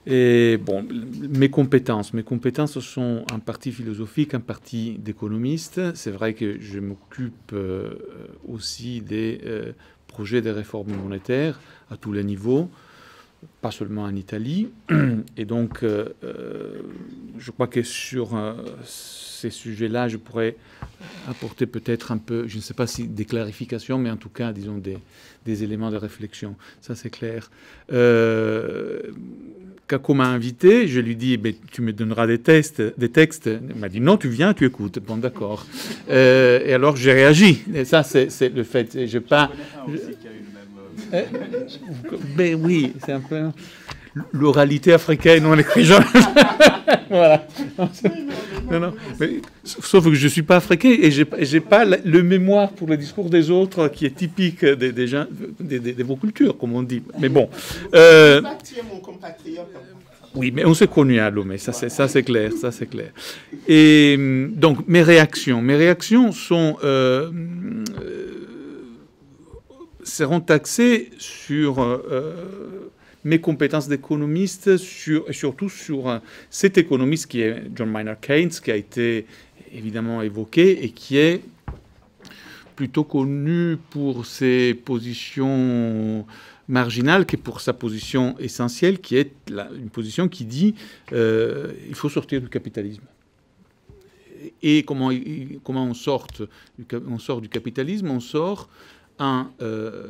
Et bon, mes compétences sont en partie philosophiques, en partie d'économiste. C'est vrai que je m'occupe aussi des projets de réforme monétaire à tous les niveaux, pas seulement en Italie. Et donc, je crois que sur ces sujets-là, je pourrais apporter peut-être un peu, je ne sais pas si des clarifications, mais en tout cas, disons, des éléments de réflexion. Ça, c'est clair. Kako m'a invité, je lui dis, tu me donneras des textes. Il m'a dit, non, tu viens, tu écoutes. Bon, d'accord. Et alors, j'ai réagi. Et ça, c'est le fait. Et je pas. Ben oui, c'est un peu l'oralité africaine, on écrit jamais. Voilà. Non. Mais, sauf que je ne suis pas africain et je n'ai pas le mémoire pour le discours des autres qui est typique des gens, de vos cultures, comme on dit. Mais bon. Oui, mais on s'est connus à Lomé, ça c'est clair, ça c'est clair. Et donc mes réactions seront axées sur mes compétences d'économiste, et surtout sur cet économiste qui est John Maynard Keynes, qui a été évidemment évoqué et qui est plutôt connu pour ses positions marginale que pour sa position essentielle, qui est une position qui dit il faut sortir du capitalisme. Et comment on sort du capitalisme? On sort en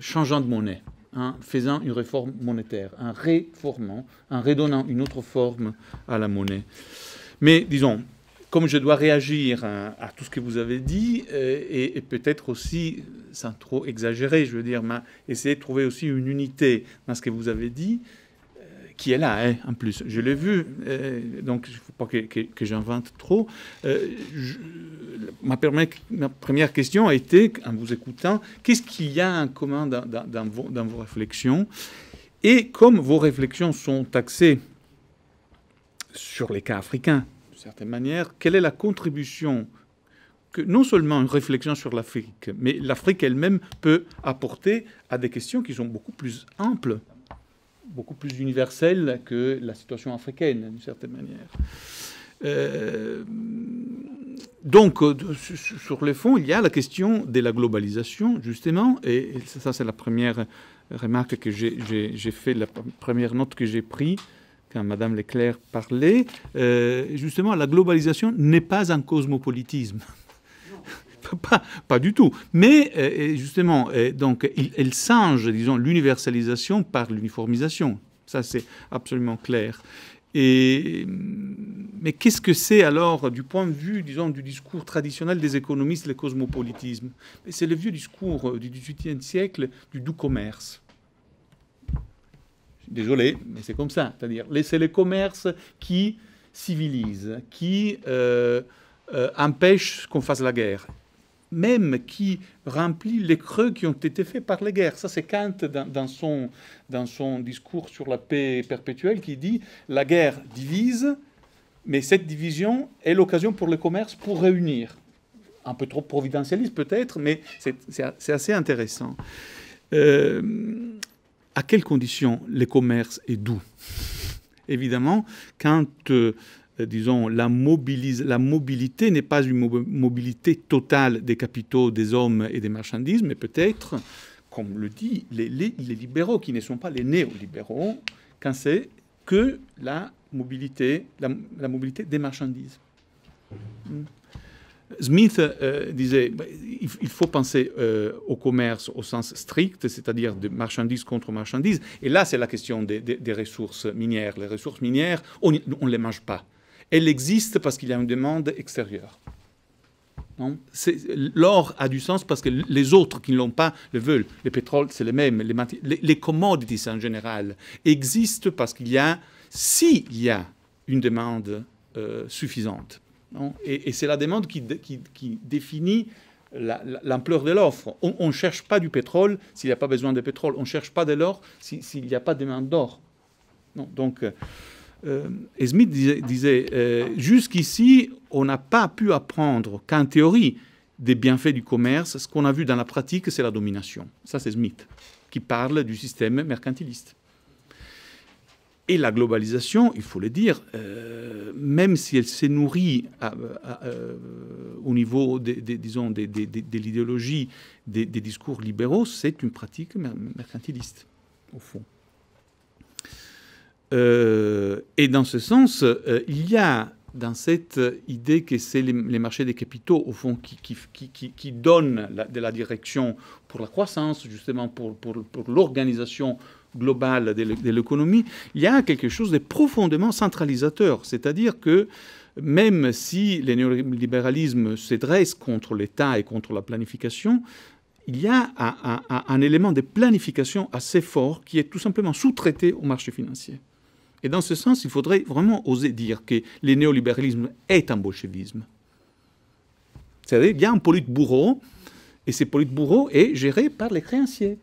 changeant de monnaie, en faisant une réforme monétaire, en réformant, en redonnant une autre forme à la monnaie. Mais disons, comme je dois réagir à tout ce que vous avez dit, et peut-être aussi, sans trop exagérer, je veux dire, essayer de trouver aussi une unité dans ce que vous avez dit, qui est là, hein, en plus. Je l'ai vu, donc il ne faut pas que j'invente trop. Ma première question a été, en vous écoutant, qu'est-ce qu'il y a en commun dans vos réflexions? Et comme vos réflexions sont axées sur les cas africains, d'une certaine manière, quelle est la contribution que non seulement une réflexion sur l'Afrique, mais l'Afrique elle-même peut apporter à des questions qui sont beaucoup plus amples, beaucoup plus universelles que la situation africaine, d'une certaine manière. Donc, sur le fond, il y a la question de la globalisation, justement, et ça c'est la première remarque que j'ai fait, la première note que j'ai prise, quand Mme Leclerc parlait, justement, la globalisation n'est pas un cosmopolitisme. Pas du tout. Mais, justement, donc, elle singe, disons, l'universalisation par l'uniformisation. Ça, c'est absolument clair. Mais qu'est-ce que c'est alors, du point de vue, disons, du discours traditionnel des économistes, le cosmopolitisme? C'est le vieux discours du XVIIIe siècle du doux commerce. Désolé, mais c'est comme ça. C'est-à-dire, c'est le commerce qui civilise, qui empêche qu'on fasse la guerre, même qui remplit les creux qui ont été faits par les guerres. Ça, c'est Kant dans son discours sur la paix perpétuelle qui dit « La guerre divise, mais cette division est l'occasion pour le commerce pour réunir. » Un peu trop providentialiste peut-être, mais c'est assez intéressant. À quelles conditions le commerce est doux? Évidemment, quand, disons, la mobilité n'est pas une mobilité totale des capitaux, des hommes et des marchandises, mais peut-être, comme le dit les libéraux, qui ne sont pas les néolibéraux, quand c'est que la mobilité des marchandises. Smith disait il faut penser au commerce au sens strict, c'est-à-dire de marchandises contre marchandises. Et là, c'est la question des ressources minières. Les ressources minières, on ne les mange pas. Elles existent parce qu'il y a une demande extérieure. L'or a du sens parce que les autres qui ne l'ont pas le veulent. Le pétrole, c'est le même. Les commodities en général existent parce qu'il y a, s'il y a une demande suffisante. Et c'est la demande qui définit l'ampleur de l'offre. On ne cherche pas du pétrole s'il n'y a pas besoin de pétrole. On ne cherche pas de l'or s'il n'y a pas de demande d'or. Donc, Smith disait jusqu'ici, on n'a pas pu apprendre qu'en théorie, des bienfaits du commerce, ce qu'on a vu dans la pratique, c'est la domination. Ça, c'est Smith, qui parle du système mercantiliste. Et la globalisation, il faut le dire, même si elle s'est nourrie au niveau disons, de l'idéologie des discours libéraux, c'est une pratique mercantiliste, au fond. Et dans ce sens, il y a dans cette idée que c'est les marchés des capitaux, au fond, qui donnent de la direction pour la croissance, justement pour l'organisation globale de l'économie, il y a quelque chose de profondément centralisateur. C'est-à-dire que même si le néolibéralisme se dresse contre l'État et contre la planification, il y a un élément de planification assez fort qui est tout simplement sous-traité au marché financier. Et dans ce sens, il faudrait vraiment oser dire que le néolibéralisme est un bolchevisme. C'est-à-dire qu'il y a un politburo, et ce politburo est géré par les créanciers.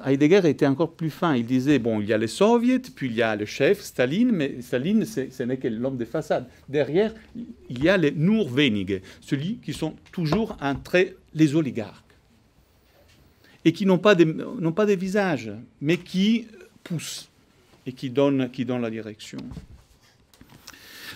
Heidegger était encore plus fin. Il disait, bon, il y a les soviets, puis il y a le chef, Staline, mais Staline, ce n'est que l'homme de façade. Derrière, il y a les Nurwenige, ceux qui sont toujours entre les oligarques, et qui n'ont pas de visage, mais qui poussent et qui donnent la direction.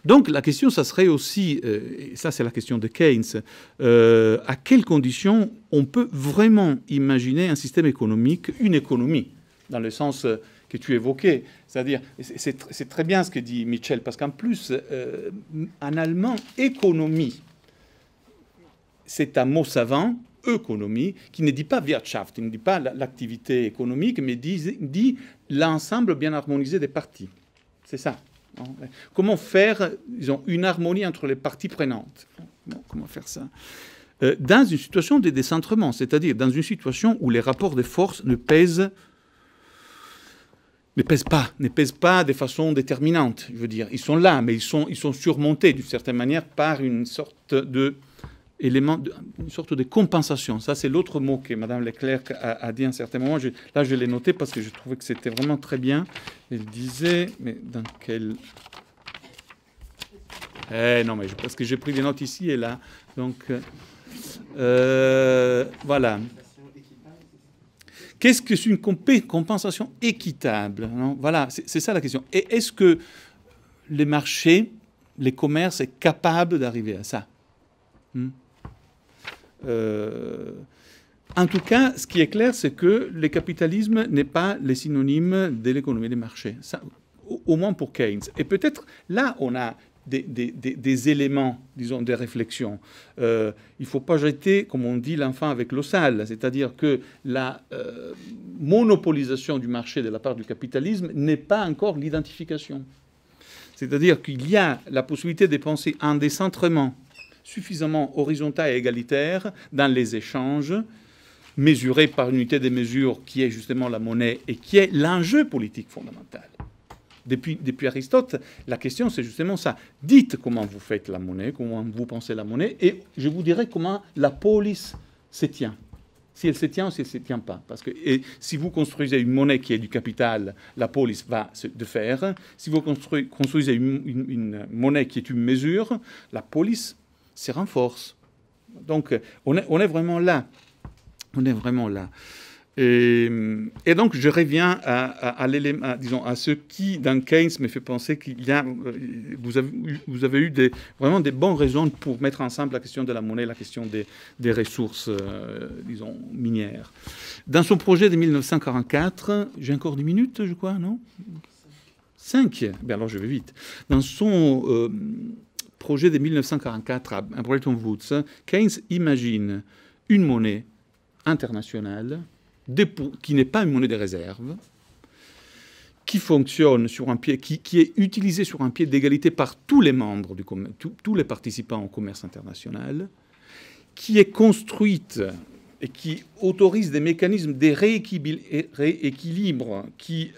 Donc la question, ça serait aussi, et ça c'est la question de Keynes, à quelles conditions on peut vraiment imaginer un système économique, une économie, dans le sens que tu évoquais. C'est-à-dire, c'est très bien ce que dit Michel, parce qu'en plus, en allemand, économie, c'est un mot savant, économie, qui ne dit pas Wirtschaft, il ne dit pas l'activité économique, mais dit l'ensemble bien harmonisé des parties. C'est ça. Comment faire, disons, une harmonie entre les parties prenantes? Comment faire ça? Dans une situation de décentrement, c'est-à-dire dans une situation où les rapports de force ne pèsent pas de façon déterminante. Je veux dire, ils sont là, mais ils sont surmontés d'une certaine manière par une sorte de compensation. Ça, c'est l'autre mot que Mme Leclerc a dit à un certain moment. Là, je l'ai noté parce que je trouvais que c'était vraiment très bien. Elle disait, mais dans quel... non, mais parce que j'ai pris des notes ici et là. Donc, voilà. Qu'est-ce que c'est une compensation équitable, non? Voilà, c'est ça la question. Et est-ce que les marchés, les commerces est capable d'arriver à ça? En tout cas, ce qui est clair, c'est que le capitalisme n'est pas le synonyme de l'économie des marchés, ça, au moins pour Keynes. Et peut-être là, on a des éléments, disons, de réflexion. Il ne faut pas jeter, comme on dit, l'enfant avec l'eau sale, c'est-à-dire que la monopolisation du marché de la part du capitalisme n'est pas encore l'identification. C'est-à-dire qu'il y a la possibilité de penser un décentrement suffisamment horizontal et égalitaire dans les échanges, mesurés par une unité de mesure qui est justement la monnaie et qui est l'enjeu politique fondamental. Depuis Aristote, la question c'est justement ça. Dites comment vous faites la monnaie, comment vous pensez la monnaie, et je vous dirai comment la police se tient. Si elle se tient ou si elle ne se tient pas. Parce que si vous construisez une monnaie qui est du capital, la police va se faire. Si vous construisez une monnaie qui est une mesure, la police se renforce. Donc, on est vraiment là. On est vraiment là. Et donc, je reviens à ce qui, dans Keynes, me fait penser qu'il y a... Vous avez eu vraiment des bonnes raisons pour mettre ensemble la question de la monnaie, la question des ressources, disons, minières. Dans son projet de 1944, j'ai encore 10 minutes, je crois, non? 5. Bien, alors je vais vite. Dans son... projet de 1944 à Bretton Woods, Keynes imagine une monnaie internationale qui n'est pas une monnaie de réserve, qui fonctionne sur un pied, qui est utilisée sur un pied d'égalité par tous les membres du commerce, tous les participants au commerce international, qui est construite et qui autorise des mécanismes de rééquilibre qui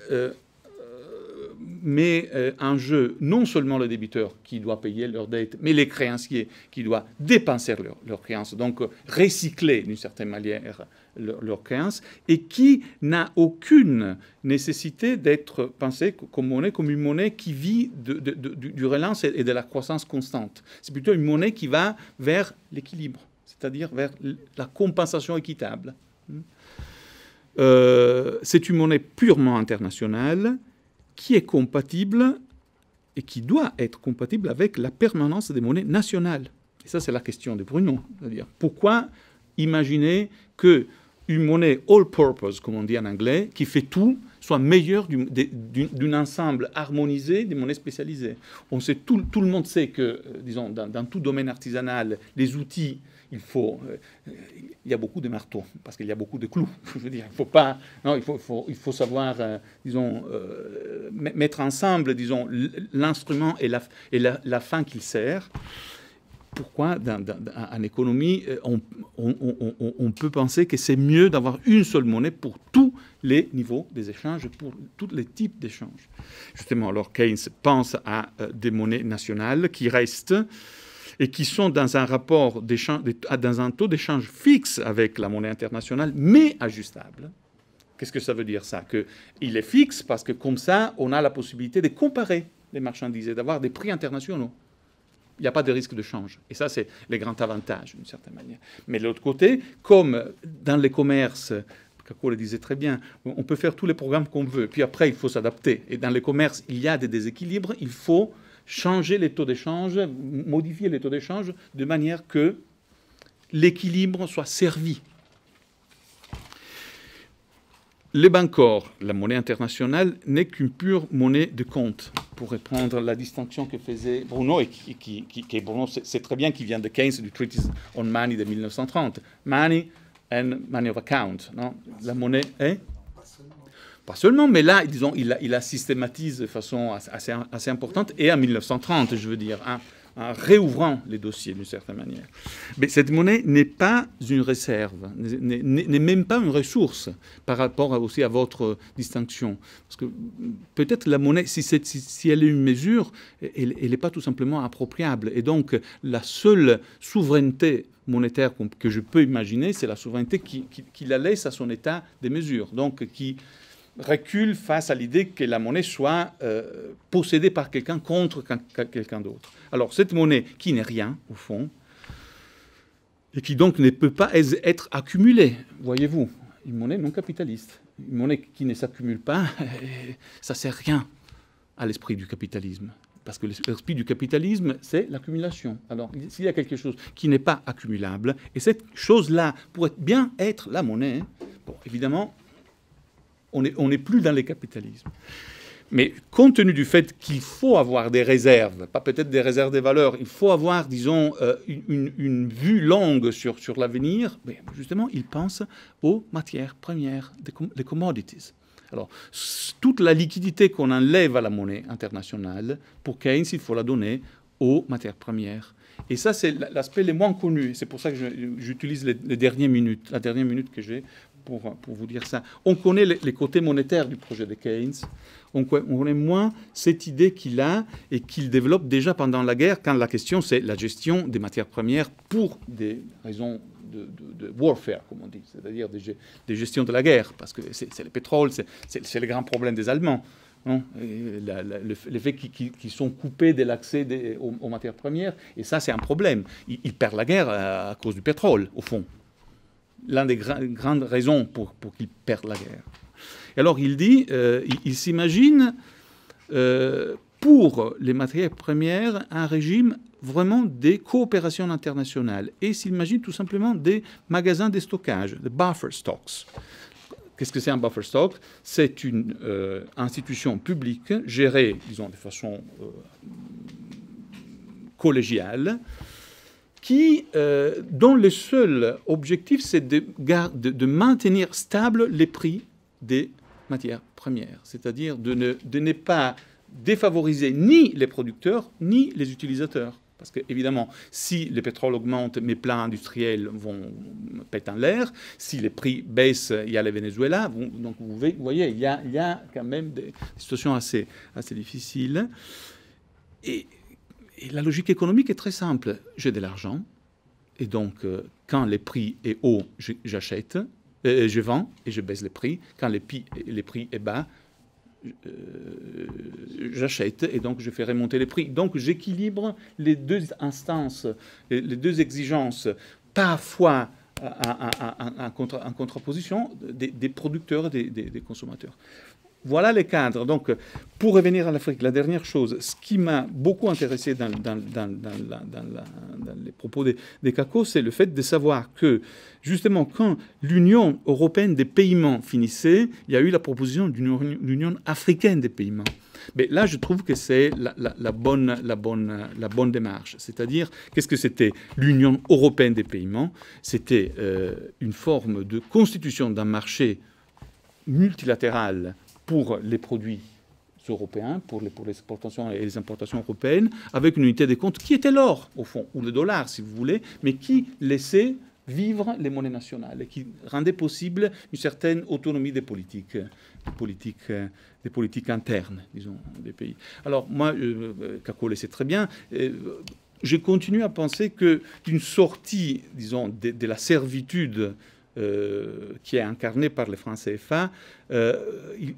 met en jeu non seulement le débiteur qui doit payer leurs dettes, mais les créanciers qui doivent dépenser leurs créances, donc recycler d'une certaine manière leurs créances, et qui n'a aucune nécessité d'être pensée comme une monnaie qui vit du relance et de la croissance constante. C'est plutôt une monnaie qui va vers l'équilibre, c'est-à-dire vers la compensation équitable. c'est une monnaie purement internationale qui est compatible et qui doit être compatible avec la permanence des monnaies nationales. Et ça, c'est la question de Bruno. C'est-à-dire, pourquoi imaginer qu'une monnaie all-purpose, comme on dit en anglais, qui fait tout, soit meilleure d'un ensemble harmonisé des monnaies spécialisées? On sait, tout le monde sait que, disons, dans tout domaine artisanal, les outils, il y a beaucoup de marteaux, parce qu'il y a beaucoup de clous. Je veux dire, il faut savoir, disons, mettre ensemble, disons, l'instrument et la fin qu'il sert. Pourquoi, en économie, on peut penser que c'est mieux d'avoir une seule monnaie pour tous les niveaux des échanges, pour tous les types d'échanges. Justement, alors Keynes pense à des monnaies nationales qui restent et qui sont dans un rapport d'échange, dans un taux d'échange fixe avec la monnaie internationale, mais ajustable. Qu'est-ce que ça veut dire, ça? Qu'il est fixe parce que comme ça, on a la possibilité de comparer les marchandises et d'avoir des prix internationaux. Il n'y a pas de risque de change. Et ça, c'est le grand avantage, d'une certaine manière. Mais de l'autre côté, comme dans les commerces, Kako le disait très bien, on peut faire tous les programmes qu'on veut, puis après, il faut s'adapter. Et dans les commerces, il y a des déséquilibres, il faut changer les taux d'échange, modifier les taux d'échange de manière que l'équilibre soit servi. Les Bancor, la monnaie internationale, n'est qu'une pure monnaie de compte, pour reprendre la distinction que faisait Bruno, et Bruno sait très bien qu'il vient de Keynes, du Treatise on Money de 1930. Money and money of account. Non, la monnaie est... Pas seulement, mais là, disons, il a systématisé de façon assez importante, et en 1930, je veux dire, en réouvrant les dossiers d'une certaine manière. Mais cette monnaie n'est pas une réserve, n'est même pas une ressource par rapport aussi à votre distinction. Parce que peut-être la monnaie, si elle est une mesure, elle n'est pas tout simplement appropriable. Et donc, la seule souveraineté monétaire que je peux imaginer, c'est la souveraineté qui la laisse à son état de mesure. Donc, qui recule face à l'idée que la monnaie soit possédée par quelqu'un contre quelqu'un d'autre. Alors, cette monnaie qui n'est rien, au fond, et qui donc ne peut pas être accumulée, voyez-vous, une monnaie non capitaliste, une monnaie qui ne s'accumule pas, ça ne sert rien à l'esprit du capitalisme. Parce que l'esprit du capitalisme, c'est l'accumulation. Alors, s'il y a quelque chose qui n'est pas accumulable, et cette chose-là pourrait bien être la monnaie, bon, évidemment, on n'est plus dans le capitalisme. Mais compte tenu du fait qu'il faut avoir des réserves, pas peut-être des réserves de valeur, il faut avoir, disons, une vue longue sur l'avenir, justement, il pense aux matières premières, les commodities. Alors, toute la liquidité qu'on enlève à la monnaie internationale, pour Keynes, il faut la donner aux matières premières. Et ça, c'est l'aspect le moins connu. C'est pour ça que j'utilise la dernière minute que j'ai pour vous dire ça. On connaît les côtés monétaires du projet de Keynes. On connaît moins cette idée qu'il a et qu'il développe déjà pendant la guerre, quand la question, c'est la gestion des matières premières pour des raisons de warfare, comme on dit, c'est-à-dire des gestions de la guerre, parce que c'est le pétrole, c'est le grand problème des Allemands. Non, le fait qu'ils sont coupés de l'accès aux matières premières, et ça, c'est un problème. Ils perdent la guerre à cause du pétrole, au fond. L'une des grandes raisons pour qu'ils perdent la guerre. Et alors, il dit, il s'imagine, pour les matières premières, un régime vraiment des coopérations internationales. Et il s'imagine tout simplement des magasins de stockage, des buffer stocks. Qu'est-ce que c'est un buffer stock? C'est une institution publique gérée, disons, de façon collégiale, dont le seul objectif, c'est de maintenir stables les prix des matières premières, c'est-à-dire de ne pas défavoriser ni les producteurs, ni les utilisateurs. Parce qu'évidemment, si le pétrole augmente, mes plants industriels vont péter en l'air. Si les prix baissent, il y a le Venezuela. Donc vous voyez, il y a quand même des situations assez difficiles. Et la logique économique est très simple. J'ai de l'argent, et donc quand le prix est haut, j'achète, je vends et je baisse les prix. Quand le prix est bas, j'achète et donc je fais remonter les prix. Donc j'équilibre les deux instances, les deux exigences, parfois en contraposition des producteurs et des consommateurs. Voilà les cadres. Donc, pour revenir à l'Afrique, la dernière chose, ce qui m'a beaucoup intéressé dans les propos des CACO, c'est le fait de savoir que, justement, quand l'Union européenne des paiements finissait, il y a eu la proposition d'une Union africaine des paiements. Mais là, je trouve que c'est la bonne démarche. C'est-à-dire, qu'est-ce que c'était l'Union européenne des paiements? C'était une forme de constitution d'un marché multilatéral pour les produits européens, pour les exportations et les importations européennes, avec une unité des comptes qui était l'or, au fond, ou le dollar, si vous voulez, mais qui laissait vivre les monnaies nationales et qui rendait possible une certaine autonomie des politiques internes, disons, des pays. Alors, moi, Kako le sait très bien, je continue à penser qu'une sortie, disons, de la servitude qui est incarnée par les francs CFA, il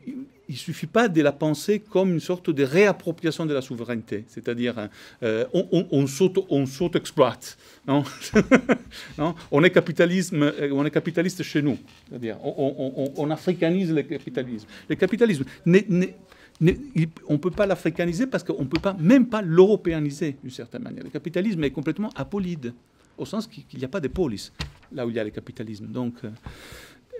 ne suffit pas de la penser comme une sorte de réappropriation de la souveraineté, c'est-à-dire on s'auto-exploite. Non, non, on est capitaliste chez nous, c'est-à-dire on africanise le capitalisme. Le capitalisme, on ne peut pas l'africaniser parce qu'on ne peut même pas l'européaniser d'une certaine manière. Le capitalisme est complètement apolide, au sens qu'il n'y a pas de police là où il y a le capitalisme. Donc,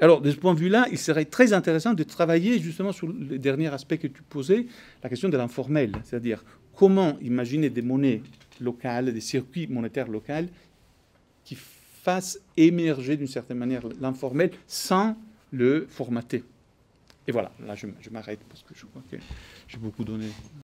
alors, de ce point de vue-là, il serait très intéressant de travailler justement sur le dernier aspect que tu posais, la question de l'informel, c'est-à-dire comment imaginer des monnaies locales, des circuits monétaires locaux qui fassent émerger d'une certaine manière l'informel sans le formater. Et voilà, là je m'arrête parce que je crois que j'ai beaucoup donné.